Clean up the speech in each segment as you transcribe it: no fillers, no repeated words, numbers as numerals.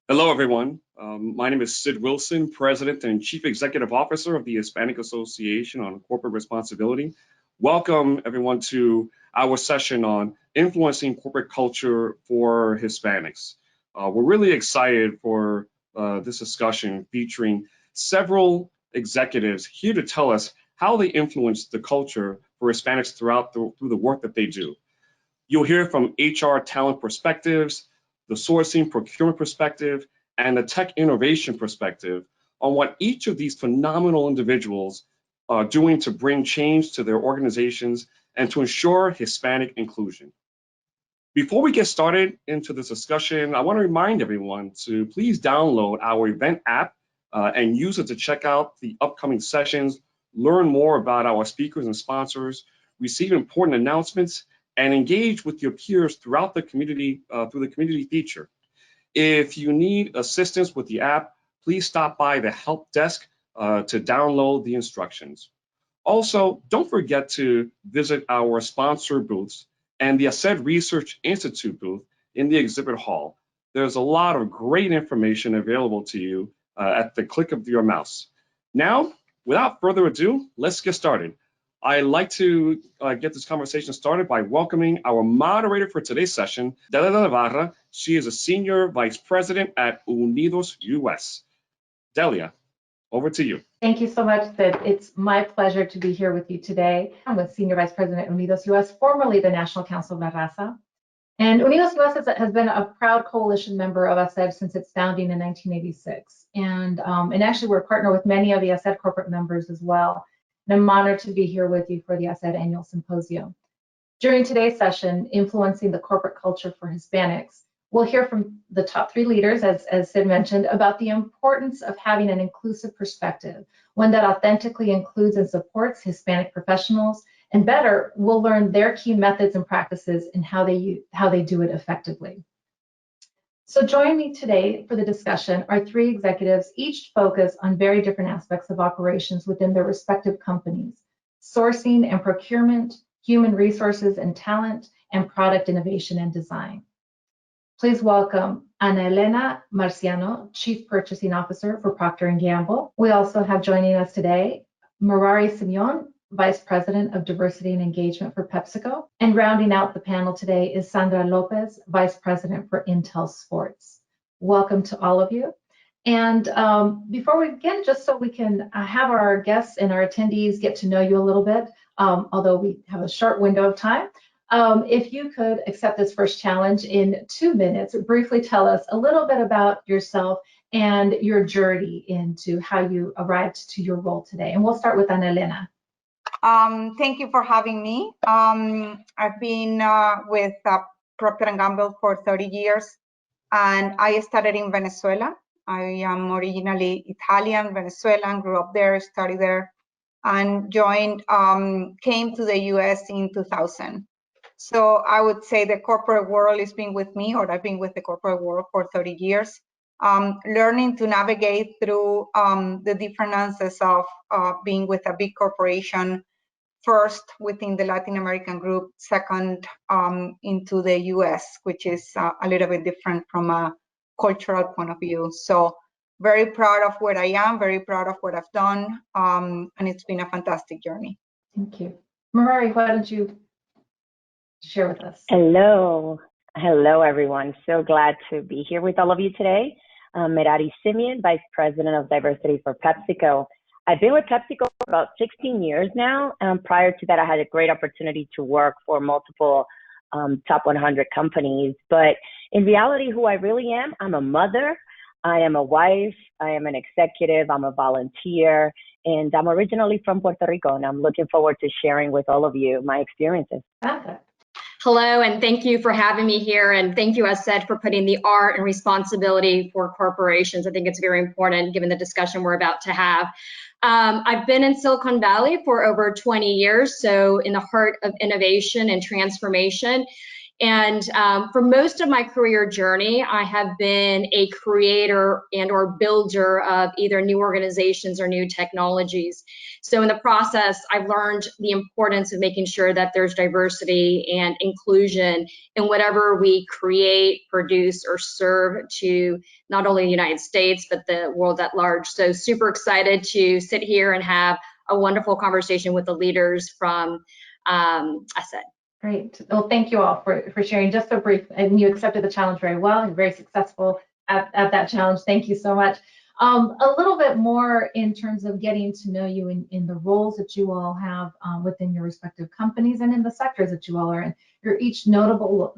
Hello, everyone. My name is Sid Wilson, President and Chief Executive Officer of the Hispanic Association on Corporate Responsibility. Welcome, everyone, to our session on influencing corporate culture for Hispanics. We're really excited for this discussion featuring several executives here to tell us how they influence the culture for Hispanics through the work that they do. You'll hear from HR talent perspectives, the sourcing procurement perspective, and the tech innovation perspective on what each of these phenomenal individuals are doing to bring change to their organizations and to ensure Hispanic inclusion. Before we get started into this discussion, I want to remind everyone to please download our event app and use it to check out the upcoming sessions, learn more about our speakers and sponsors, receive important announcements, and engage with your peers throughout the community through the community feature. If you need assistance with the app, please stop by the help desk to download the instructions. Also, don't forget to visit our sponsor booths and the ACED Research Institute booth in the exhibit hall. There's a lot of great information available to you at the click of your mouse. Now, without further ado, let's get started. I'd like to get this conversation started by welcoming our moderator for today's session, Delia Vara. She is a Senior Vice President at Unidos US. Delia, over to you. Thank you so much, Sid. It's my pleasure to be here with you today. I'm with Senior Vice President at Unidos US, formerly the National Council of La Raza. And Unidos US has been a proud coalition member of ACED since its founding in 1986. And actually, we're a partner with many of the ACED corporate members as well. And I'm honored to be here with you for the ACED Annual Symposium. During today's session, Influencing the Corporate Culture for Hispanics, we'll hear from the top three leaders, as Sid mentioned, about the importance of having an inclusive perspective, one that authentically includes and supports Hispanic professionals, and better, we'll learn their key methods and practices and how they do it effectively. So joining me today for the discussion are three executives, each focused on very different aspects of operations within their respective companies: sourcing and procurement, human resources and talent, and product innovation and design. Please welcome Elena Marziano, Chief Purchasing Officer for Procter & Gamble. We also have joining us today Merary, Vice President of Diversity and Engagement for PepsiCo. And rounding out the panel today is Sanra Lopez, Vice President for Intel Sports. Welcome to all of you. And before we begin, just so we can have our guests and our attendees get to know you a little bit, although we have a short window of time, if you could accept this first challenge in 2 minutes, briefly tell us a little bit about yourself and your journey into how you arrived to your role today. And we'll start with Elena. Thank you for having me. I've been with Procter & Gamble for 30 years, and I started in Venezuela. I am originally Italian, Venezuelan, grew up there, studied there, and came to the US in 2000. So I would say the corporate world has been with me, or I've been with the corporate world for 30 years, learning to navigate through the different nuances of being with a big corporation, first within the Latin American group, second into the US, which is a little bit different from a cultural point of view. So very proud of where I am, very proud of what I've done, and it's been a fantastic journey. Thank you. Merary, why don't you share with us? Hello, everyone. So glad to be here with all of you today. Merary, Vice President of Diversity for PepsiCo. I've been with PepsiCo for about 16 years now. Prior to that, I had a great opportunity to work for multiple top 100 companies. But in reality, who I really am, I'm a mother, I am a wife, I am an executive, I'm a volunteer, and I'm originally from Puerto Rico, and I'm looking forward to sharing with all of you my experiences. Hello, and thank you for having me here, and thank you, as said, for putting the R in responsibility for corporations. I think it's very important given the discussion we're about to have. I've been in Silicon Valley for over 20 years, so in the heart of innovation and transformation. And for most of my career journey, I have been a creator and or builder of either new organizations or new technologies. So in the process, I've learned the importance of making sure that there's diversity and inclusion in whatever we create, produce, or serve to not only the United States, but the world at large. So super excited to sit here and have a wonderful conversation with the leaders from ASED. Great. Well, thank you all for sharing. Just so brief, and you accepted the challenge very well. You're very successful at that challenge. Thank you so much. A little bit more in terms of getting to know you in the roles that you all have within your respective companies and in the sectors that you all are in. You're each notable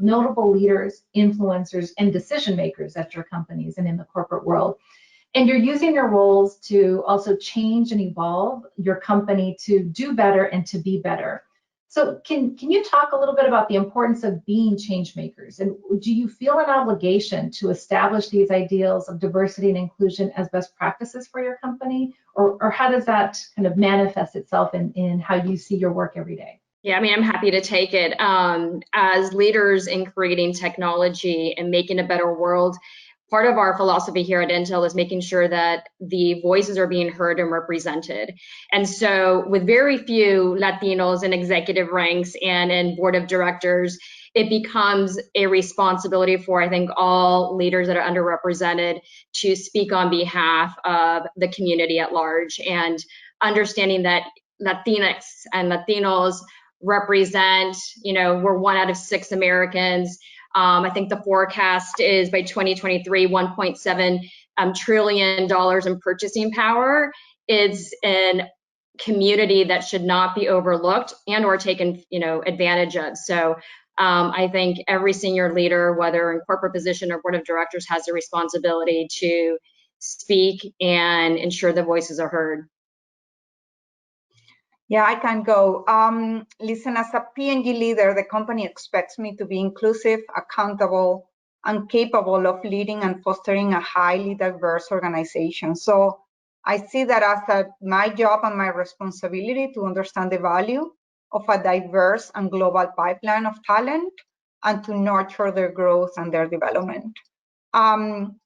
leaders, influencers, and decision makers at your companies and in the corporate world. And you're using your roles to also change and evolve your company to do better and to be better. So can you talk a little bit about the importance of being change makers? And do you feel an obligation to establish these ideals of diversity and inclusion as best practices for your company? Or how does that kind of manifest itself in how you see your work every day? Yeah, I mean, I'm happy to take it. As leaders in creating technology and making a better world, part of our philosophy here at Intel is making sure that the voices are being heard and represented. And so with very few Latinos in executive ranks and in board of directors, it becomes a responsibility for, I think, all leaders that are underrepresented to speak on behalf of the community at large, and understanding that Latinx and Latinos represent, we're 1 out of 6 Americans. I think the forecast is by 2023, $1.7 trillion in purchasing power. Is a community that should not be overlooked and or taken, advantage of. So I think every senior leader, whether in corporate position or board of directors, has a responsibility to speak and ensure the voices are heard. Yeah, I can go. Listen, as a P&G leader, the company expects me to be inclusive, accountable, and capable of leading and fostering a highly diverse organization. So I see that as my job and my responsibility to understand the value of a diverse and global pipeline of talent and to nurture their growth and their development.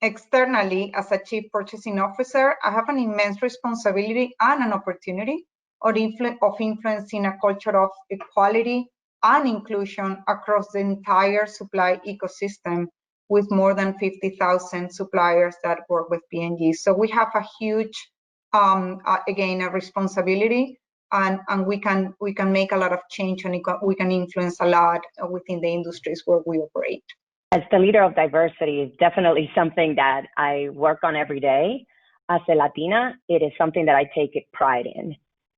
Externally, as a chief purchasing officer, I have an immense responsibility and an opportunity of influencing a culture of equality and inclusion across the entire supply ecosystem, with more than 50,000 suppliers that work with P&G. So we have a huge, again, a responsibility, and we can make a lot of change, and we can influence a lot within the industries where we operate. As the leader of diversity, is definitely something that I work on every day. As a Latina, it is something that I take pride in.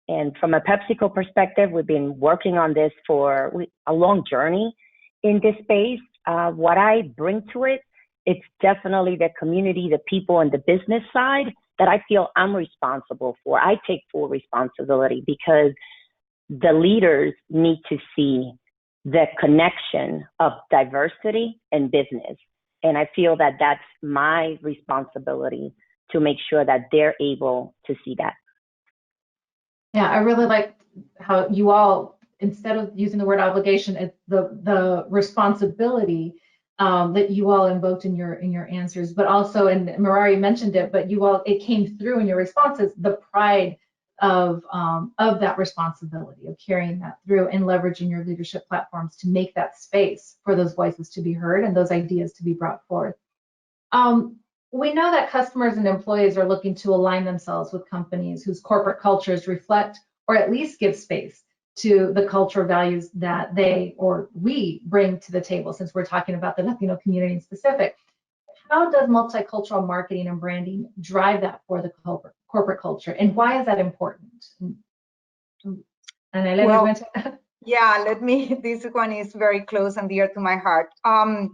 And from a PepsiCo perspective, we've been working on this for a long journey in this space. What I bring to it, it's definitely the community, the people, and the business side that I feel I'm responsible for. I take full responsibility because the leaders need to see the connection of diversity and business. And I feel that that's my responsibility to make sure that they're able to see that. Yeah, I really like how you all, instead of using the word obligation, it's the responsibility that you all invoked in your answers, but also, and Merary mentioned it, but you all, it came through in your responses, the pride of that responsibility of carrying that through and leveraging your leadership platforms to make that space for those voices to be heard and those ideas to be brought forth. We know that customers and employees are looking to align themselves with companies whose corporate cultures reflect or at least give space to the cultural values that they or we bring to the table, since we're talking about the Latino community in specific. How does multicultural marketing and branding drive that for the corporate culture, and why is that important? And Elena, well, yeah, this one is very close and dear to my heart. 9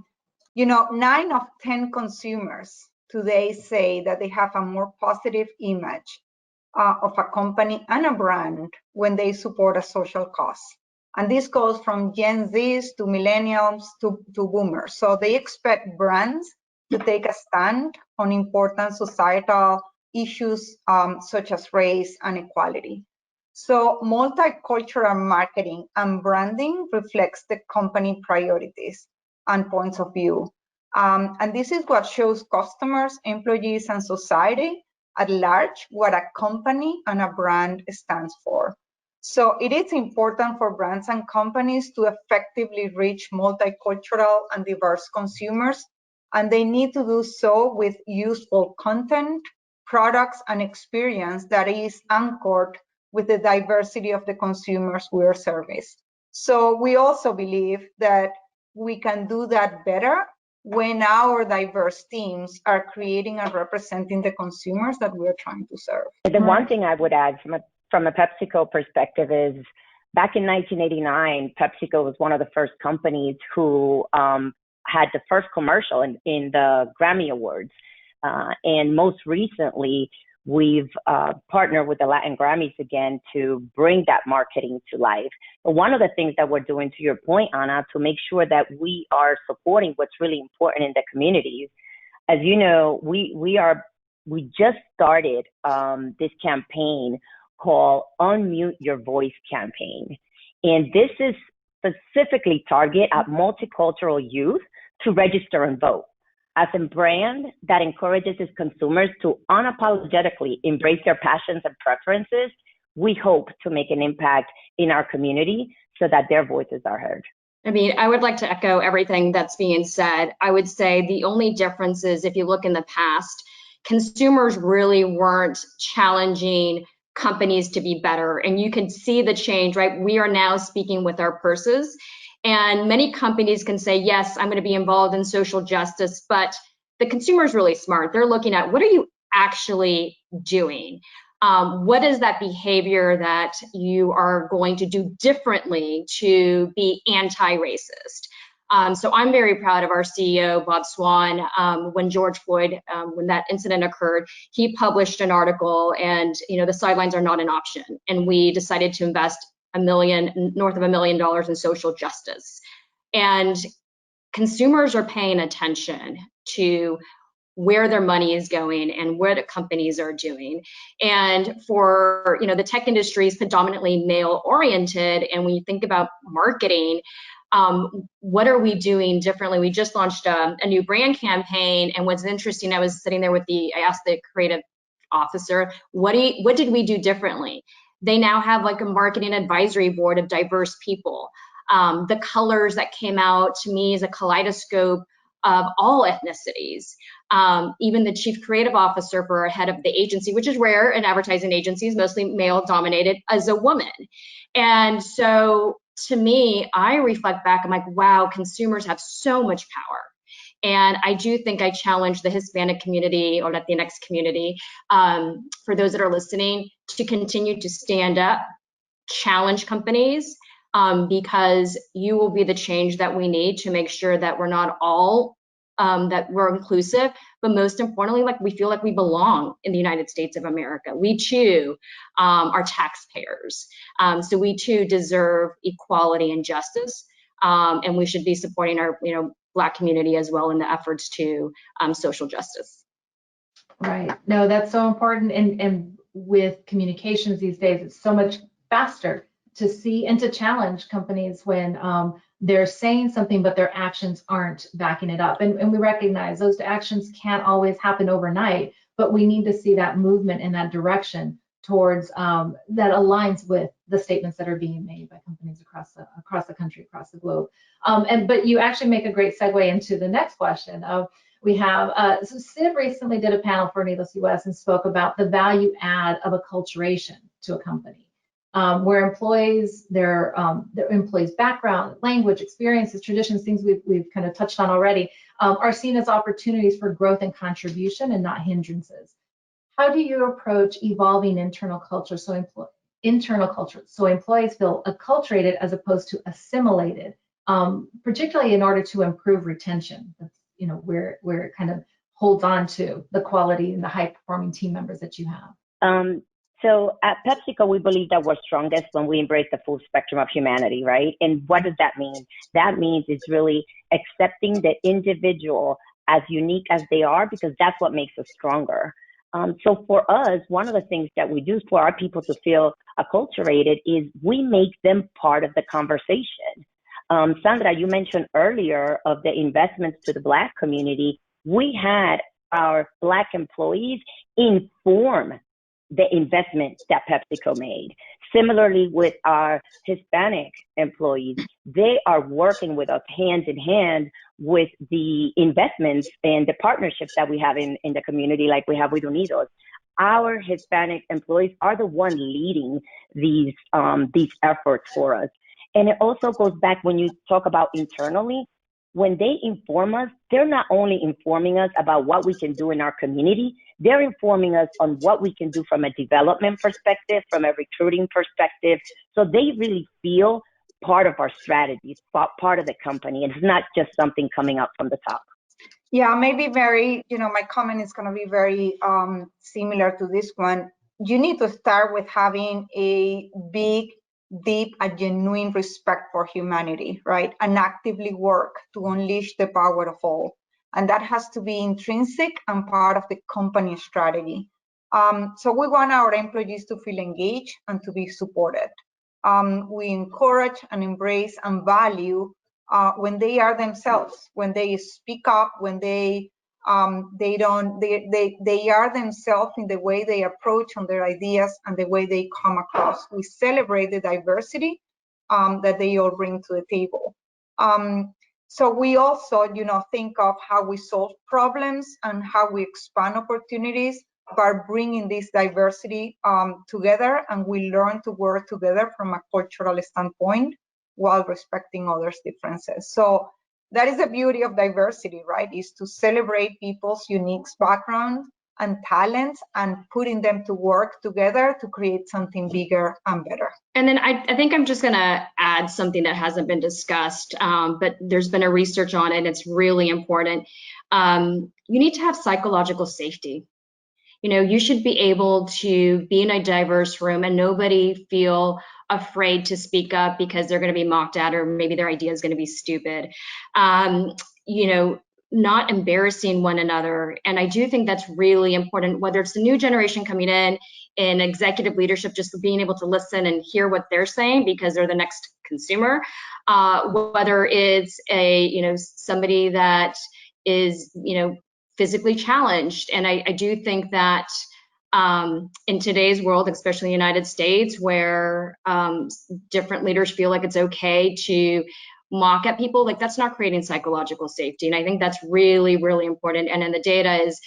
of 10 consumers today say that they have a more positive image of a company and a brand when they support a social cause. And this goes from Gen Zs to millennials to boomers. So they expect brands to take a stand on important societal issues such as race and equality. So multicultural marketing and branding reflects the company priorities and points of view. And this is what shows customers, employees, and society at large what a company and a brand stands for. So it is important for brands and companies to effectively reach multicultural and diverse consumers, and they need to do so with useful content, products, and experience that is anchored with the diversity of the consumers we are serving. So we also believe that we can do that better when our diverse teams are creating and representing the consumers that we're trying to serve. The one thing I would add from a PepsiCo perspective is back in 1989, PepsiCo was one of the first companies who had the first commercial in the Grammy Awards. And most recently, we've partnered with the Latin Grammys again to bring that marketing to life. But one of the things that we're doing, to your point, Anna, to make sure that we are supporting what's really important in the communities. As you know, we just started this campaign called Unmute Your Voice campaign. And this is specifically targeted at multicultural youth to register and vote. As a brand that encourages its consumers to unapologetically embrace their passions and preferences, we hope to make an impact in our community so that their voices are heard. I mean, I would like to echo everything that's being said. I would say the only difference is if you look in the past, consumers really weren't challenging companies to be better. And you can see the change, right? We are now speaking with our purses. And many companies can say, yes, I'm going to be involved in social justice, but the consumer is really smart. They're looking at what are you actually doing? What is that behavior that you are going to do differently to be anti-racist? So I'm very proud of our CEO, Bob Swan. When George Floyd, when that incident occurred, he published an article and, the sidelines are not an option. And we decided to invest north of $1 million in social justice. And consumers are paying attention to where their money is going and what companies are doing. And for, the tech industry is predominantly male oriented. And when you think about marketing, what are we doing differently? We just launched a new brand campaign. And what's interesting, I was sitting there I asked the creative officer, what did we do differently? They now have like a marketing advisory board of diverse people. The colors that came out to me is a kaleidoscope of all ethnicities. Even the chief creative officer for a head of the agency, which is rare in advertising agencies, mostly male dominated, as a woman. And so to me, I reflect back, I'm like, wow, consumers have so much power. And I do think I challenge the Hispanic community or Latinx community, for those that are listening, to continue to stand up, challenge companies, because you will be the change that we need to make sure that we're not all, that we're inclusive, but most importantly, like we feel like we belong in the United States of America. We too are taxpayers. So we too deserve equality and justice. And we should be supporting our, Black community as well in the efforts to social justice. Right. No, that's so important. And with communications these days, it's so much faster to see and to challenge companies when they're saying something, but their actions aren't backing it up. And we recognize those actions can't always happen overnight, but we need to see that movement in that direction towards that aligns with the statements that are being made by companies across the country, across the globe. But you actually make a great segue into the next question. We have, so Sid recently did a panel for Unidos US and spoke about the value add of acculturation to a company, where employees, their employees' background, language, experiences, traditions, things we've kind of touched on already, are seen as opportunities for growth and contribution and not hindrances. How do you approach evolving internal culture so employees feel acculturated as opposed to assimilated, particularly in order to improve retention? That's, where it kind of holds on to the quality and the high performing team members that you have. So at PepsiCo, we believe that we're strongest when we embrace the full spectrum of humanity, right? And what does that mean? That means it's really accepting the individual as unique as they are, because that's what makes us stronger. So for us, one of the things that we do for our people to feel acculturated is we make them part of the conversation. Sandra, you mentioned earlier of the investments to the Black community. We had our Black employees inform the investment that PepsiCo made. Similarly with our Hispanic employees, they are working with us hand in hand with the investments and the partnerships that we have in the community, like we have with Unidos. Our Hispanic employees are the one leading these efforts for us. And it also goes back when you talk about internally, when they inform us, they're not only informing us about what we can do in our community, they're informing us on what we can do from a development perspective, from a recruiting perspective. So they really feel part of our strategies, part of the company. It's not just something coming up from the top. Yeah, maybe very, my comment is going to be very similar to this one. You need to start with having a big, deep and genuine respect for humanity, right? And actively work to unleash the power of all. And that has to be intrinsic and part of the company strategy. So we want our employees to feel engaged and to be supported. We encourage and embrace and value when they are themselves, when they speak up, when they are themselves in the way they approach on their ideas and the way they come across. We celebrate the diversity that they all bring to the table. So we also, think of how we solve problems and how we expand opportunities by bringing this diversity together, and we learn to work together from a cultural standpoint while respecting others' differences. So that is the beauty of diversity, right? Is to celebrate people's unique background and talents and putting them to work together to create something bigger and better. And then I think I'm just going to add something that hasn't been discussed, but there's been a research on it. And it's really important. You need to have psychological safety. You should be able to be in a diverse room and nobody feel afraid to speak up because they're going to be mocked at or maybe their idea is going to be stupid. Not embarrassing one another. And I do think that's really important, whether it's the new generation coming in executive leadership, just being able to listen and hear what they're saying because they're the next consumer, whether it's somebody that is, physically challenged. And I do think that in today's world, especially in the United States, where different leaders feel like it's okay to mock at people, like that's not creating psychological safety. And I think that's really, really important. And then the data is,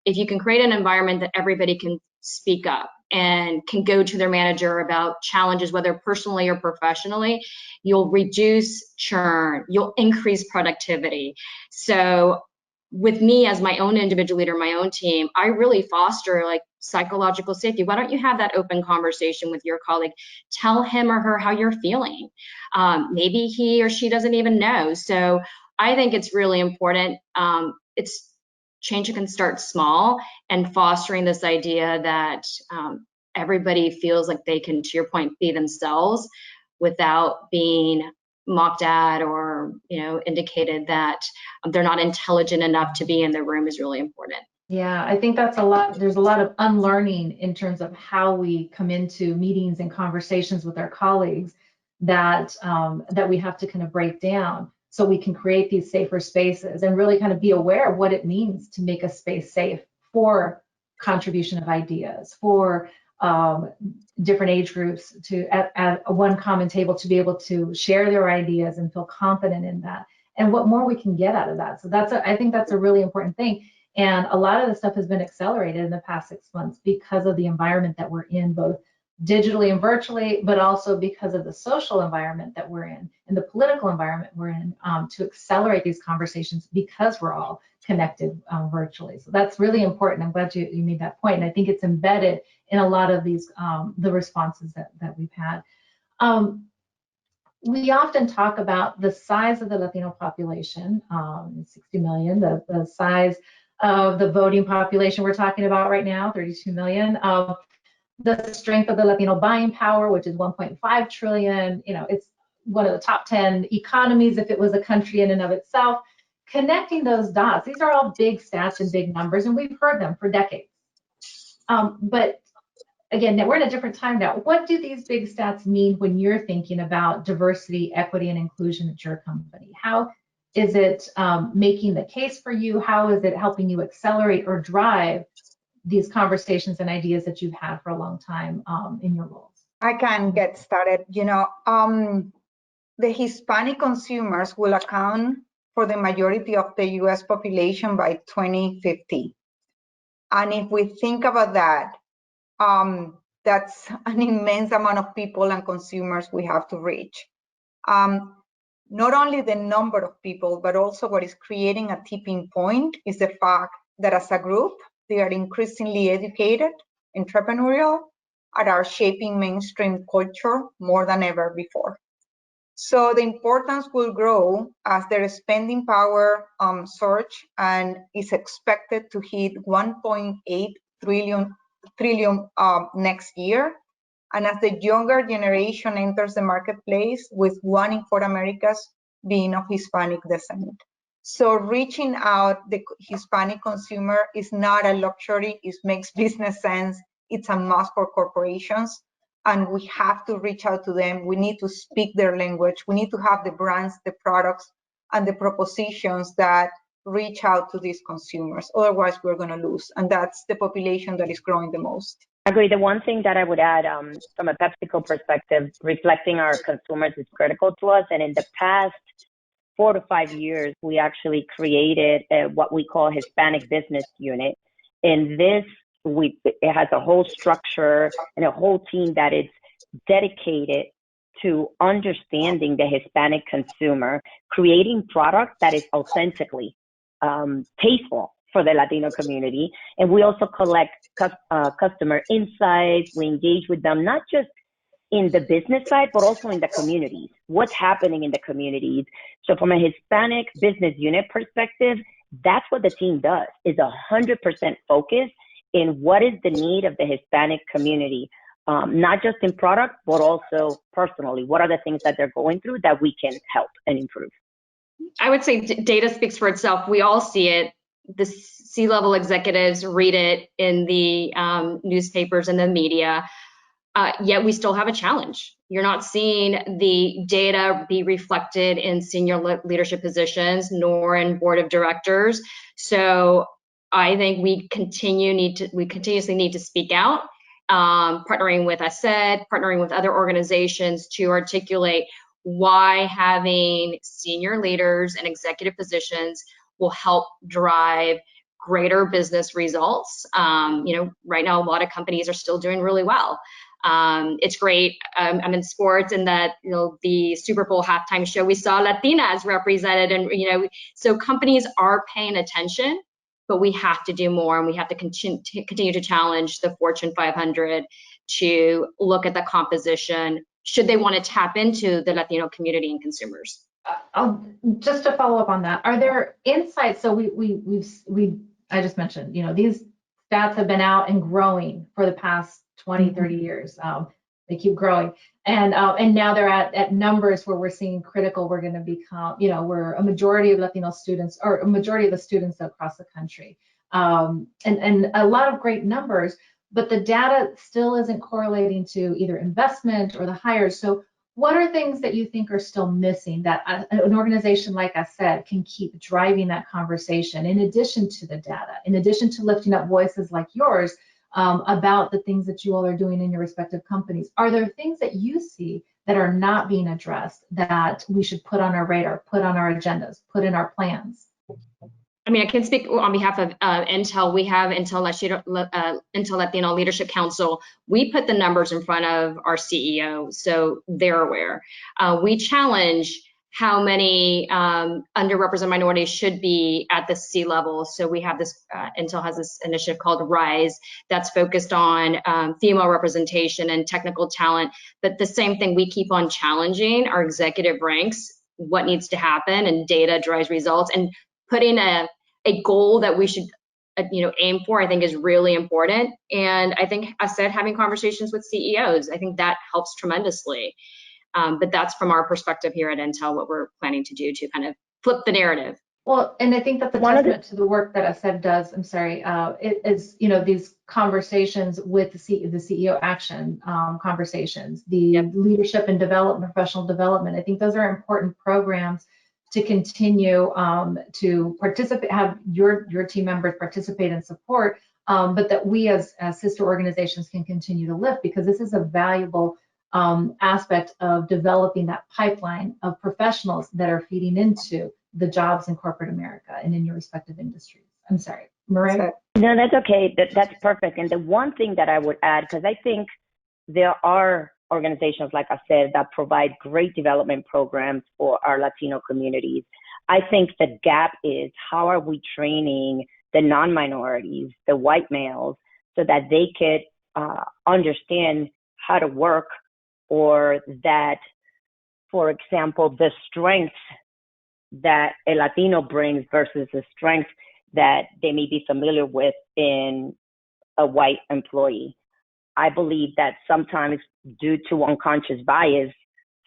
if you can create an environment that everybody can speak up and can go to their manager about challenges, whether personally or professionally, you'll reduce churn, you'll increase productivity. So with me as my own individual leader, my own team, I really foster like psychological safety. Why don't you have that open conversation with your colleague? Tell him or her how you're feeling. Maybe he or she doesn't even know. So I think it's really important. Change can start small, and fostering this idea that everybody feels like they can, to your point, be themselves without being mocked at or indicated that they're not intelligent enough to be in the room is really important. Yeah, I think that's a lot. There's a lot of unlearning in terms of how we come into meetings and conversations with our colleagues that we have to kind of break down so we can create these safer spaces and really kind of be aware of what it means to make a space safe for contribution of ideas, for different age groups to at one common table to be able to share their ideas and feel confident in that, and what more we can get out of that. So I think that's a really important thing. And a lot of the stuff has been accelerated in the past 6 months because of the environment that we're in, both digitally and virtually, but also because of the social environment that we're in and the political environment we're in, to accelerate these conversations because we're all connected virtually. So that's really important. I'm glad you made that point. And I think it's embedded in a lot of these, the responses that we've had. We often talk about the size of the Latino population, 60 million, the size of the voting population we're talking about right now, 32 million. The strength of the Latino buying power, which is 1.5 trillion. It's one of the top 10 economies if it was a country in and of itself. Connecting those dots, these are all big stats and big numbers, and we've heard them for decades. But again, we're in a different time now. What do these big stats mean when you're thinking about diversity, equity, and inclusion at your company? How is it making the case for you? How is it helping you accelerate or drive these conversations and ideas that you've had for a long time in your roles? I can get started. The Hispanic consumers will account for the majority of the US population by 2050. And if we think about that, that's an immense amount of people and consumers we have to reach. Not only the number of people, but also what is creating a tipping point is the fact that as a group, they are increasingly educated, entrepreneurial, and are shaping mainstream culture more than ever before. So the importance will grow as their spending power surge and is expected to hit 1.8 trillion next year. And as the younger generation enters the marketplace, with 1 in 4 Americans being of Hispanic descent. So reaching out the Hispanic consumer is not a luxury, it makes business sense, it's a must for corporations, and we have to reach out to them. We need to speak their language. We need to have the brands, the products, and the propositions that reach out to these consumers. Otherwise, we're going to lose, and that's the population that is growing the most. I agree. The one thing that I would add from a PepsiCo perspective, reflecting our consumers is critical to us. And in the past 4 to 5 years, we actually created what we call Hispanic Business Unit. And this, it has a whole structure and a whole team that is dedicated to understanding the Hispanic consumer, creating products that is authentically tasteful for the Latino community. And we also collect customer insights. We engage with them, not just in the business side, but also in the communities. What's happening in the communities? So from a Hispanic business unit perspective, that's what the team does, is 100% focused in what is the need of the Hispanic community, not just in product, but also personally. What are the things that they're going through that we can help and improve? I would say data speaks for itself. We all see it. The C-level executives read it in the newspapers and the media, yet we still have a challenge. You're not seeing the data be reflected in senior leadership positions, nor in board of directors. So I think we continuously need to speak out, partnering with ASED, partnering with other organizations to articulate why having senior leaders and executive positions will help drive greater business results. Right now, a lot of companies are still doing really well. It's great. I'm in sports, and that, the Super Bowl halftime show, we saw Latinas represented, and, so companies are paying attention, but we have to do more, and we have to continue to challenge the Fortune 500 to look at the composition, should they want to tap into the Latino community and consumers. Just to follow up on that, are there insights? So I just mentioned, these stats have been out and growing for the past 20, 30 years. They keep growing, and now they're at numbers where we're seeing critical. We're going to become, we're a majority of Latino students, or a majority of the students across the country, and a lot of great numbers, but the data still isn't correlating to either investment or the hires. So what are things that you think are still missing that an organization like ASED can keep driving that conversation, in addition to the data, in addition to lifting up voices like yours about the things that you all are doing in your respective companies? Are there things that you see that are not being addressed that we should put on our radar, put on our agendas, put in our plans? I mean, I can speak on behalf of Intel. We have Intel Latino Leadership Council. We put the numbers in front of our CEO, so they're aware. We challenge how many underrepresented minorities should be at the C-level. So we have this, Intel has this initiative called RISE that's focused on female representation and technical talent. But the same thing, we keep on challenging our executive ranks, what needs to happen, and data drives results. And putting a goal that we should aim for, I think, is really important. And I think, I said, having conversations with CEOs, I think that helps tremendously. But that's from our perspective here at Intel, what we're planning to do to kind of flip the narrative. Well, and I think that the testament to the work that ASED does, I'm sorry, it is, these conversations with the CEO action conversations, the leadership and development, professional development. I think those are important programs to continue to participate, have your team members participate and support, but that we as sister organizations can continue to lift, because this is a valuable aspect of developing that pipeline of professionals that are feeding into the jobs in corporate America and in your respective industries. I'm sorry, Merary? No, that's okay. That's perfect. And the one thing that I would add, because I think there are organizations, like I said, that provide great development programs for our Latino communities. I think the gap is, how are we training the non-minorities, the white males, so that they could understand how to work, or that, for example, the strengths that a Latino brings versus the strengths that they may be familiar with in a white employee. I believe that sometimes, due to unconscious bias,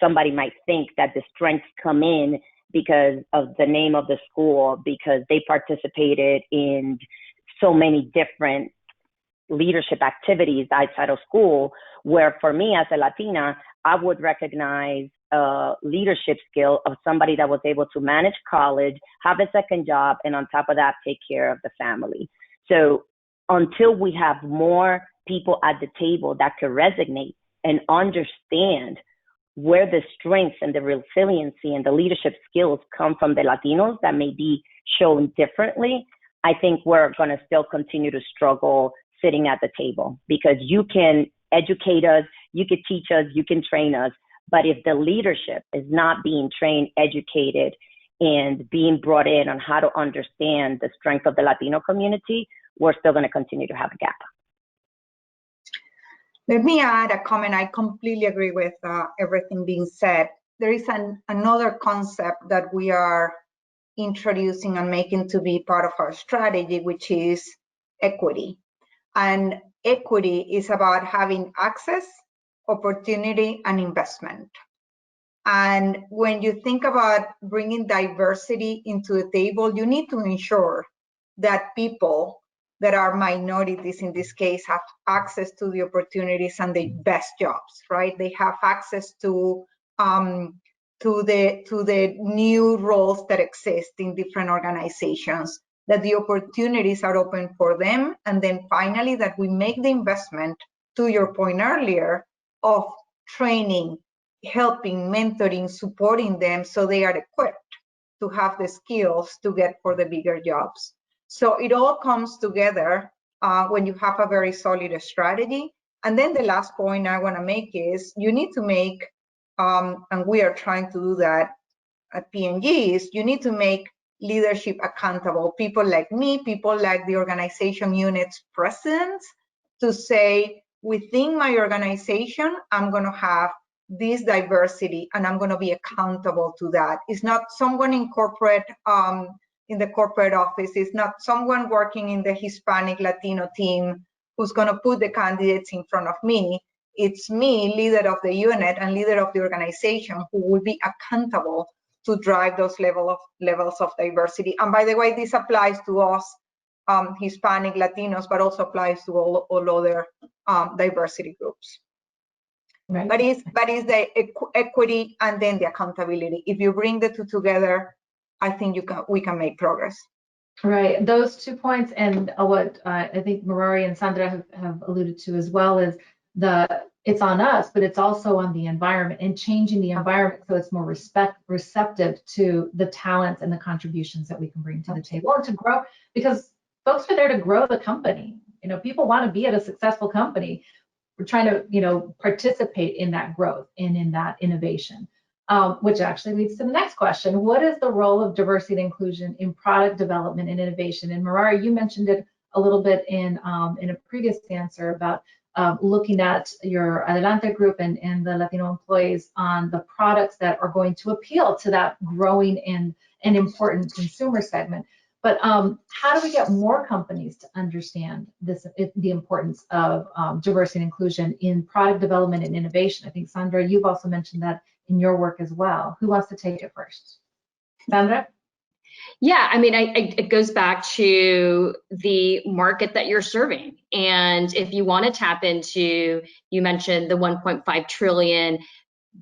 somebody might think that the strengths come in because of the name of the school, because they participated in so many different leadership activities outside of school, where for me as a Latina, I would recognize a leadership skill of somebody that was able to manage college, have a second job, and on top of that, take care of the family. So until we have more people at the table that could resonate and understand where the strengths and the resiliency and the leadership skills come from the Latinos that may be shown differently, I think we're going to still continue to struggle sitting at the table, because you can educate us, you can teach us, you can train us, but if the leadership is not being trained, educated, and being brought in on how to understand the strength of the Latino community, we're still going to continue to have a gap. Let me add a comment. I completely agree with everything being said. There is another concept that we are introducing and making to be part of our strategy, which is equity. And equity is about having access, opportunity, and investment. And when you think about bringing diversity into the table, you need to ensure that people that are minorities, in this case, have access to the opportunities and the best jobs, right? They have access to the new roles that exist in different organizations, that the opportunities are open for them, and then finally that we make the investment, to your point earlier, of training, helping, mentoring, supporting them so they are equipped to have the skills to get for the bigger jobs. So it all comes together when you have a very solid strategy. And then the last point I want to make is, you need to make, and we are trying to do that at P&G, is you need to make leadership accountable. People like me, people like the organization unit's presidents, to say, within my organization, I'm going to have this diversity and I'm going to be accountable to that. It's not someone in corporate, in the corporate office. It's not someone working in the Hispanic Latino team who's going to put the candidates in front of me. It's me, leader of the unit and leader of the organization, who will be accountable to drive those levels of diversity. And by the way, this applies to us, Hispanic Latinos, but also applies to all other diversity groups. Right. But it's the equity and then the accountability. If you bring the two together, I think we can make progress. Right. Those 2 points, and what I think Merary and Sanra have alluded to as well, is it's on us, but it's also on the environment, and changing the environment so it's more receptive to the talents and the contributions that we can bring to the table, and to grow, because folks are there to grow the company. People want to be at a successful company. We're trying to, participate in that growth and in that innovation, which actually leads to the next question. What is the role of diversity and inclusion in product development and innovation? And Merary, you mentioned it a little bit in a previous answer about looking at your Adelante group and the Latino employees on the products that are going to appeal to that growing and important consumer segment. But how do we get more companies to understand the importance of diversity and inclusion in product development and innovation? I think, Sanra, you've also mentioned that in your work as well. Who wants to take it first? Sanra? Yeah, I mean, it goes back to the market that you're serving. And if you want to tap into, you mentioned the 1.5 trillion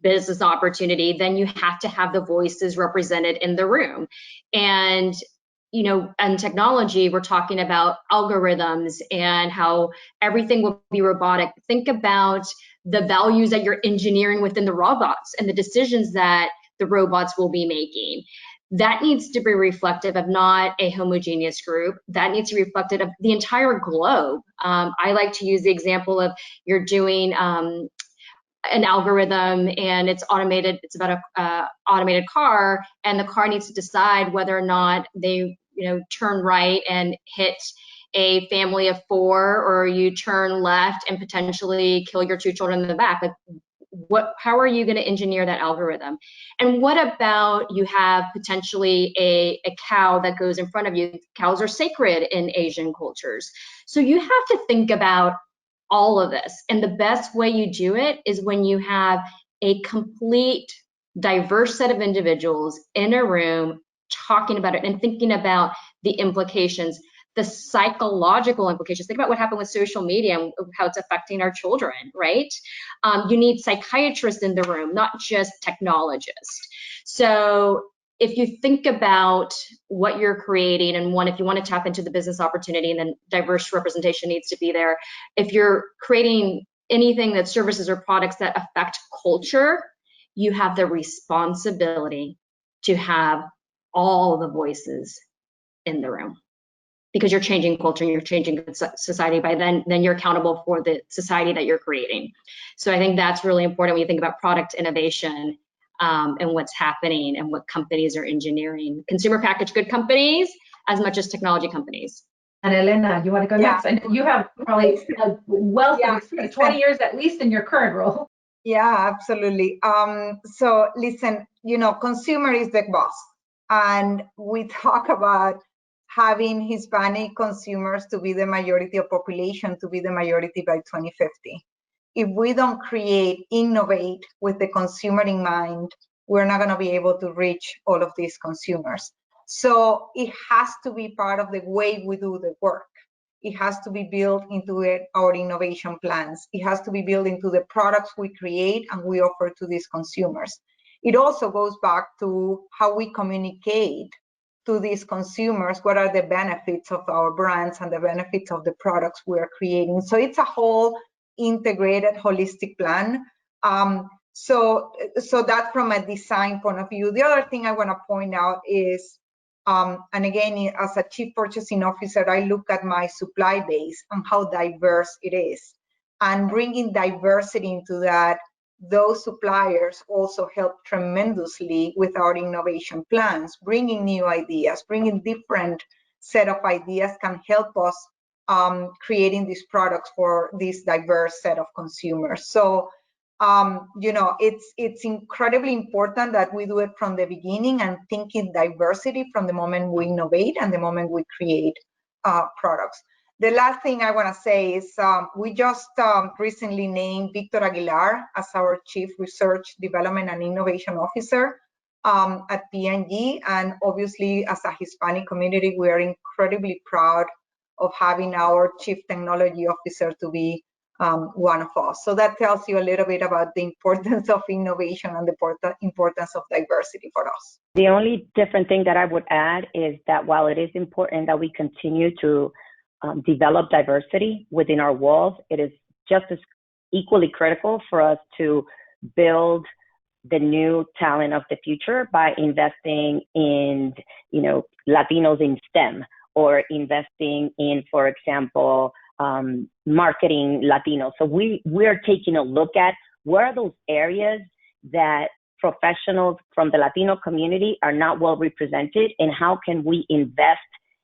business opportunity, then you have to have the voices represented in the room. And, you know, in technology, we're talking about algorithms and how everything will be robotic. Think about the values that you're engineering within the robots and the decisions that the robots will be making. That needs to be reflective of not a homogeneous group. That needs to be reflective of the entire globe. I like to use the example of you're doing an algorithm and it's automated. It's about a automated car, and the car needs to decide whether or not they, you know, turn right and hit a family of 4, or you turn left and potentially kill your 2 children in the back. Like, how are you going to engineer that algorithm? And what about you have potentially a cow that goes in front of you? Cows are sacred in Asian cultures. So you have to think about all of this. And the best way you do it is when you have a complete, diverse set of individuals in a room talking about it and thinking about the implications, the psychological implications. Think about what happened with social media and how it's affecting our children, right? You need psychiatrists in the room, not just technologists. So if you think about what you're creating, and one, if you want to tap into the business opportunity, and then diverse representation needs to be there. If you're creating anything that services or products that affect culture, you have the responsibility to have all the voices in the room, because you're changing culture and you're changing society. By then you're accountable for the society that you're creating. So I think that's really important when you think about product innovation and what's happening and what companies are engineering. Consumer packaged good companies as much as technology companies. And Elena, you want to go next? And you have probably a wealth of experience, 20 years at least in your current role. Yeah, absolutely. So listen, you know, consumer is the boss. And we talk about having Hispanic consumers to be the majority of population, to be the majority by 2050. If we don't create, innovate with the consumer in mind, we're not going to be able to reach all of these consumers. So it has to be part of the way we do the work. It has to be built into our innovation plans. It has to be built into the products we create and we offer to these consumers. It also goes back to how we communicate to these consumers what are the benefits of our brands and the benefits of the products we are creating. So it's a whole integrated, holistic plan. So that from a design point of view. The other thing I want to point out is, and again, as a chief purchasing officer, I look at my supply base and how diverse it is. And bringing diversity into that, those suppliers also help tremendously with our innovation plans. Bringing new ideas, bringing different set of ideas can help us creating these products for this diverse set of consumers. So, you know, it's incredibly important that we do it from the beginning and think in diversity from the moment we innovate and the moment we create products. The last thing I want to say is we just recently named Victor Aguilar as our Chief Research, Development, and Innovation Officer at P&G. And obviously, as a Hispanic community, we are incredibly proud of having our Chief Technology Officer to be one of us. So that tells you a little bit about the importance of innovation and the importance of diversity for us. The only different thing that I would add is that while it is important that we continue to develop diversity within our walls, it is just as equally critical for us to build the new talent of the future by investing in, you know, Latinos in STEM, or investing in, for example, marketing Latinos. So we're taking a look at where are those areas that professionals from the Latino community are not well represented, and how can we invest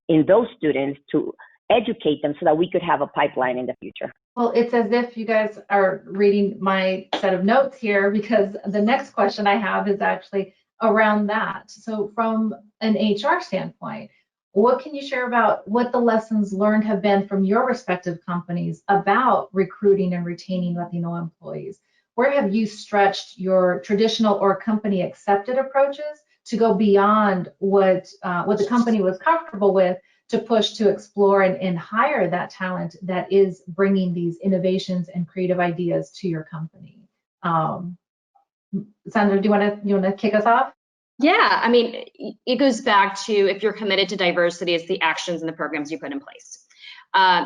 in those students to educate them so that we could have a pipeline in the future. Well, it's as if you guys are reading my set of notes here, because the next question I have is actually around that. So from an HR standpoint, what can you share about what the lessons learned have been from your respective companies about recruiting and retaining Latino employees? Where have you stretched your traditional or company accepted approaches to go beyond what the company was comfortable with, to push to explore and hire that talent that is bringing these innovations and creative ideas to your company. Sandra, do you want to kick us off? Yeah, I mean, it goes back to, if you're committed to diversity, it's the actions and the programs you put in place.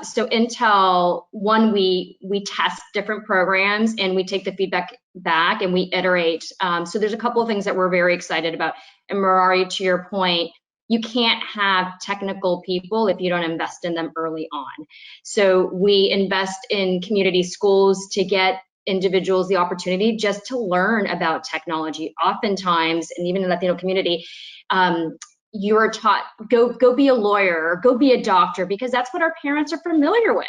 So Intel, one, we test different programs and we take the feedback back and we iterate. So there's a couple of things that we're very excited about. And Merary, to your point, you can't have technical people if you don't invest in them early on. So we invest in community schools to get individuals the opportunity just to learn about technology. Oftentimes, and even in the Latino community, you're taught, go be a lawyer, or go be a doctor, because that's what our parents are familiar with.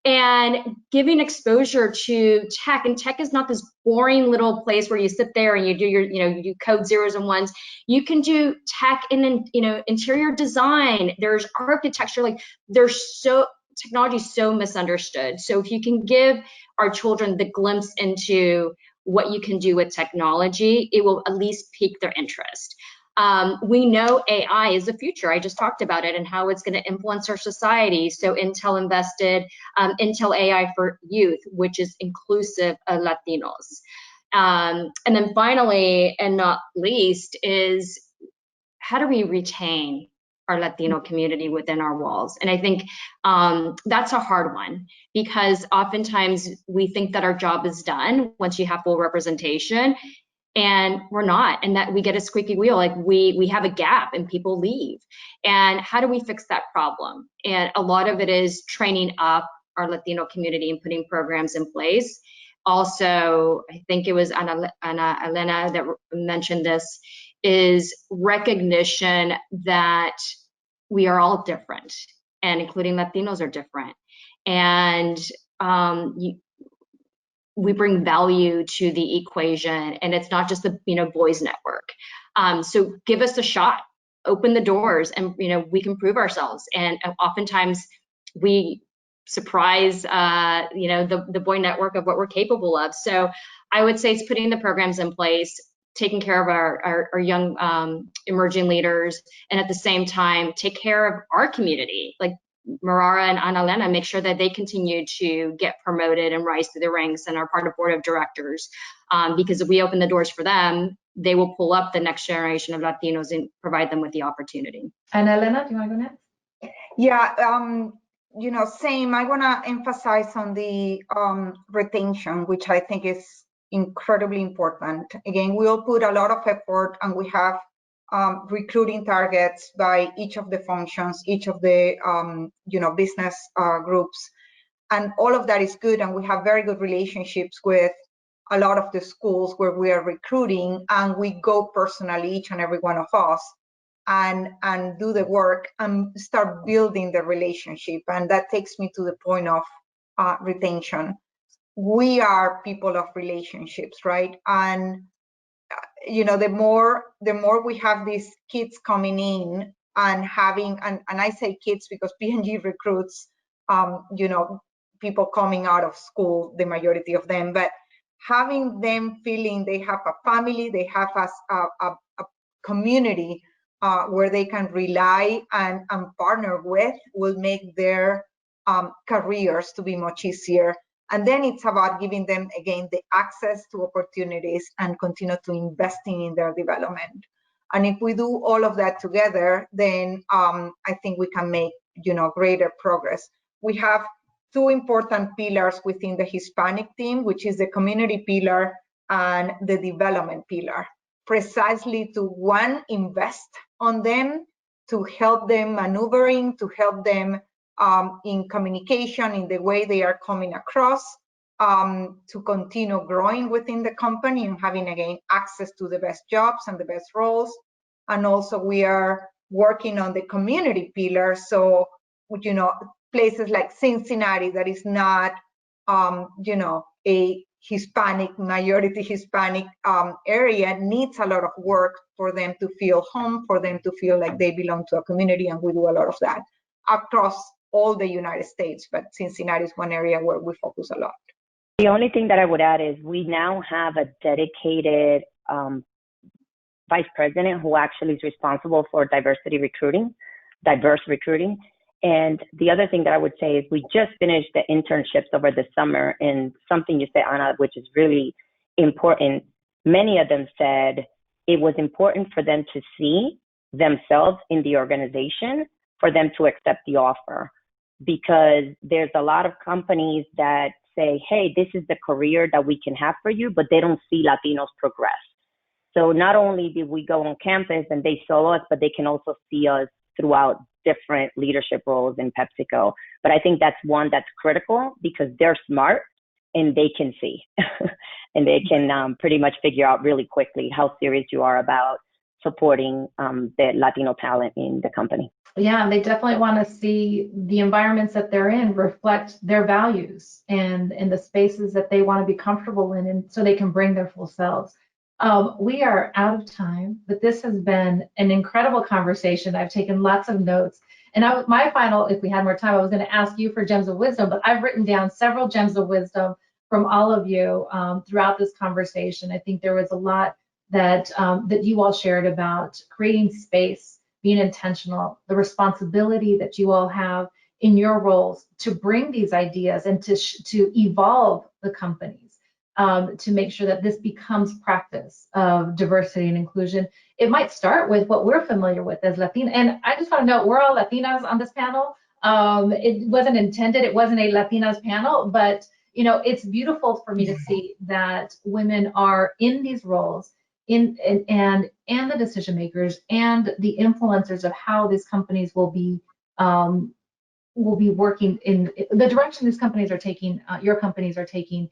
And giving exposure to tech, and tech is not this boring little place where you sit there and you do your, you do code zeros and ones. You can do tech in, interior design. There's architecture, technology is so misunderstood. So if you can give our children the glimpse into what you can do with technology, it will at least pique their interest. We know AI is the future. I just talked about it and how it's going to influence our society. So Intel invested Intel AI for Youth, which is inclusive of Latinos. And then finally, and not least, is how do we retain our Latino community within our walls? And I think that's a hard one, because oftentimes we think that our job is done once you have full representation, and we're not, and that we get a squeaky wheel, like we have a gap and people leave. And how do we fix that problem? And a lot of it is training up our Latino community and putting programs in place. Also, I think it was Elena that mentioned this, is recognition that we are all different, and including Latinos are different. And we bring value to the equation, and it's not just the boys network. So give us a shot, open the doors, and we can prove ourselves. And oftentimes we surprise the boy network of what we're capable of. So I would say it's putting the programs in place, taking care of our young emerging leaders, and at the same time take care of our community, like Marara and Elena, make sure that they continue to get promoted and rise through the ranks and are part of board of directors, because if we open the doors for them, they will pull up the next generation of Latinos and provide them with the opportunity. And Elena, do you want to go next? Yeah, same. I want to emphasize on the retention, which I think is incredibly important. Again, we all put a lot of effort, and we have recruiting targets by each of the functions, each of the business groups, and all of that is good. And we have very good relationships with a lot of the schools where we are recruiting, and we go personally, each and every one of us, and do the work and start building the relationship. And that takes me to the point of retention. We are people of relationships, right? And the more we have these kids coming in and having, and I say kids because P&G recruits, people coming out of school, the majority of them, but having them feeling they have a family, they have a community where they can rely and partner with, will make their careers to be much easier. And then it's about giving them, again, the access to opportunities and continue to investing in their development. And if we do all of that together, then I think we can make, greater progress. We have two important pillars within the Hispanic team, which is the community pillar and the development pillar, precisely to, one, invest on them, to help them maneuvering, to help them in communication, in the way they are coming across, to continue growing within the company and having, again, access to the best jobs and the best roles. And also we are working on the community pillar. So, places like Cincinnati, that is not, a Hispanic, majority Hispanic area, needs a lot of work for them to feel home, for them to feel like they belong to a community. And we do a lot of that across all the United States, but Cincinnati is one area where we focus a lot. The only thing that I would add is we now have a dedicated vice president who actually is responsible for diverse recruiting. And the other thing that I would say is we just finished the internships over the summer, and something you said, Ana, which is really important. Many of them said it was important for them to see themselves in the organization for them to accept the offer, because there's a lot of companies that say, hey, this is the career that we can have for you, but they don't see Latinos progress. So not only did we go on campus and they saw us, but they can also see us throughout different leadership roles in PepsiCo. But I think that's one that's critical because they're smart and they can see and they can pretty much figure out really quickly how serious you are about supporting the Latino talent in the company. Yeah, they definitely want to see the environments that they're in reflect their values and the spaces that they want to be comfortable in, and so they can bring their full selves. We are out of time, but this has been an incredible conversation. I've taken lots of notes. And my final, if we had more time, I was going to ask you for gems of wisdom, but I've written down several gems of wisdom from all of you throughout this conversation. I think there was a lot that you all shared about creating space, being intentional, the responsibility that you all have in your roles to bring these ideas and to evolve the companies. To make sure that this becomes practice of diversity and inclusion. It might start with what we're familiar with as Latina. And I just want to note, we're all Latinas on this panel. It wasn't intended, it wasn't a Latinas panel, but you know, it's beautiful for me to see that women are in these roles and the decision makers and the influencers of how these companies will be working in the direction these companies are taking, your companies are taking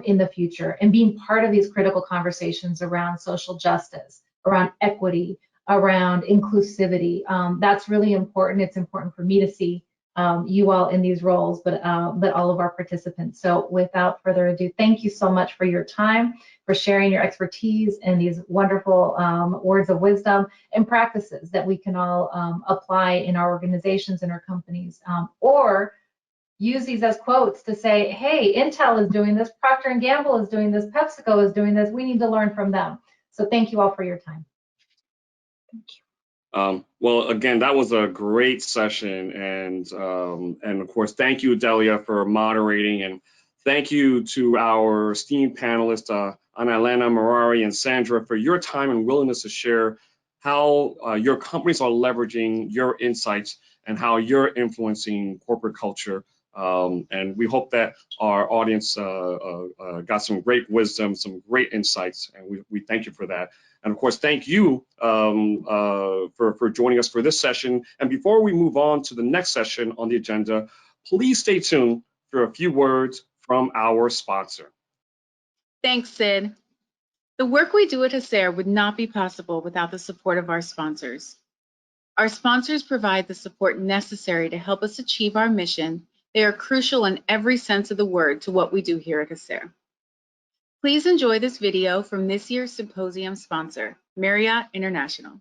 in the future, and being part of these critical conversations around social justice, around equity, around inclusivity. That's really important. It's important for me to see you all in these roles, but all of our participants. So without further ado, thank you so much for your time, for sharing your expertise and these wonderful words of wisdom and practices that we can all apply in our organizations and our companies, or use these as quotes to say, hey, Intel is doing this, Procter & Gamble is doing this, PepsiCo is doing this, we need to learn from them. So thank you all for your time. Thank you. Well, again, that was a great session, and of course, thank you, Delia, for moderating, and thank you to our esteemed panelists, Elena, Merary, and Sanra, for your time and willingness to share how your companies are leveraging your insights and how you're influencing corporate culture. And we hope that our audience got some great wisdom, some great insights, and we thank you for that. And of course, thank you for joining us for this session. And before we move on to the next session on the agenda, please stay tuned for a few words from our sponsor. Thanks, Sid. The work we do at HISAIR would not be possible without the support of our sponsors. Our sponsors provide the support necessary to help us achieve our mission. They are crucial in every sense of the word to what we do here at HISAIR. Please enjoy this video from this year's Symposium sponsor, Marriott International.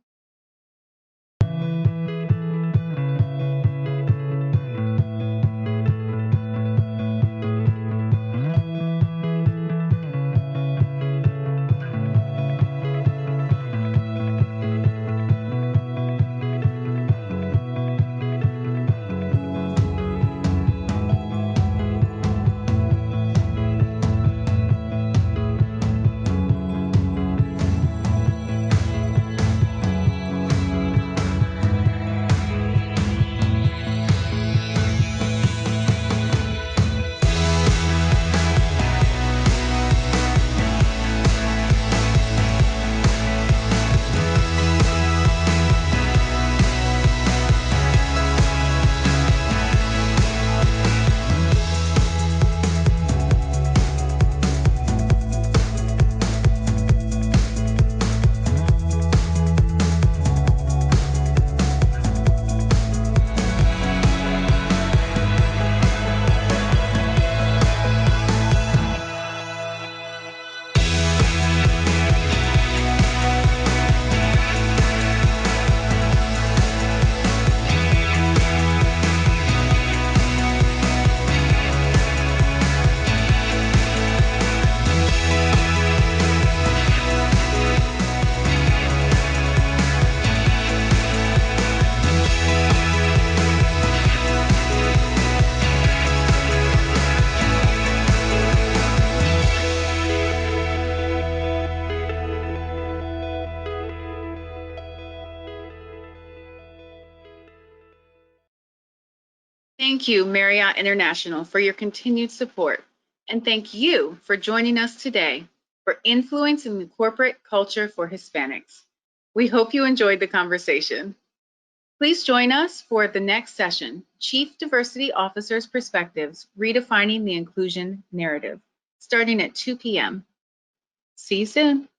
Thank you, Marriott International, for your continued support. And thank you for joining us today for Influence in the Corporate Culture for Hispanics. We hope you enjoyed the conversation. Please join us for the next session, Chief Diversity Officer's Perspectives, Redefining the Inclusion Narrative, starting at 2 p.m. See you soon.